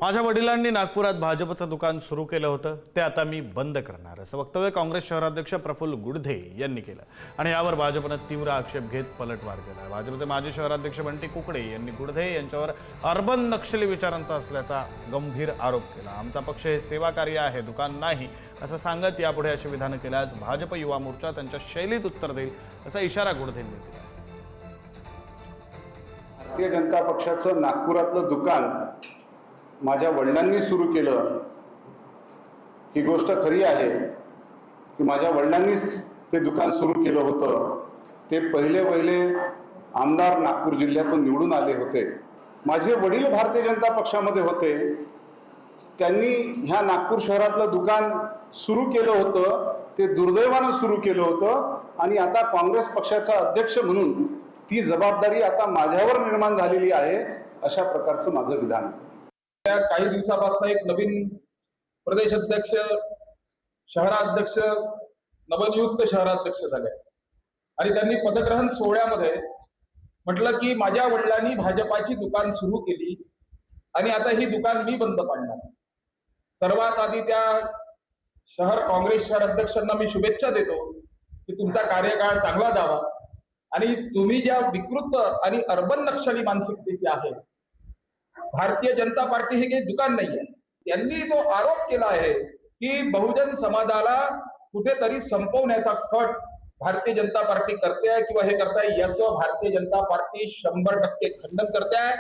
माझ्या वडिलांनी नागपुरात भाजपचं दुकान सुरू केलं होतं, ते आता मी बंद करणार, असं वक्तव्य काँग्रेस शहराध्यक्ष प्रफुल्ल गुडधे यांनी केलं आणि यावर भाजपने तीव्र आक्षेप घेत पलटवार केला। भाजपचे माजी शहराध्यक्ष बंटी कुकडे यांनी गुडधे यांच्यावर अर्बन नक्षली विचारांचा असल्याचा गंभीर आरोप केला। आमचा पक्ष हे सेवा कार्य आहे, दुकान नाही, असं सांगत यापुढे अशी विधानं केल्यास भाजप युवा मोर्चा त्यांच्या शैलीत उत्तर देईल, असा इशारा गुडधेंनी दिला। भारतीय जनता पक्षाचं नागपुरातलं दुकान माझ्या वडिलांनी सुरू केलं, ही गोष्ट खरी आहे की माझ्या वडिलांनीच ते दुकान सुरू केलं होतं। ते पहिले आमदार नागपूर जिल्ह्यातून निवडून आले होते। माझे वडील भारतीय जनता पक्षामध्ये होते, त्यांनी ह्या नागपूर शहरातलं दुकान सुरू केलं होतं, ते दुर्दैवानं सुरू केलं होतं आणि आता काँग्रेस पक्षाचा अध्यक्ष म्हणून ती जबाबदारी आता माझ्यावर निर्माण झालेली आहे, अशा प्रकारचं माझं विधान आहे। काही दिवसापासून एक नवीन प्रदेश अध्यक्ष, शहराध्यक्ष, नवनियुक्त शहराध्यक्ष झाले आणि त्यांनी पदग्रहण सोहळ्यामध्ये म्हटलं की माझ्या वडिलांनी भाजपाची दुकान सुरू केली आणि आता ही दुकान मी बंद पाडणार। सर्वात आधी त्या काँग्रेस शहर अध्यक्षांना मी शुभेच्छा देतो की तुमचा कार्यकाळ चांगला जावा आणि तुम्ही ज्या विकृत आणि अर्बन नक्षली मानसिकतेची आहे, भारतीय जनता पार्टी हे काही दुकान नाहीये। त्यांनी जो आरोप केला आहे की बहुजन समाजाला कुठेतरी संपवण्याचा कट भारतीय जनता पार्टी करते आहे किंवा हे करताय, याचं भारतीय जनता पार्टी 100% खंडन करते आहे।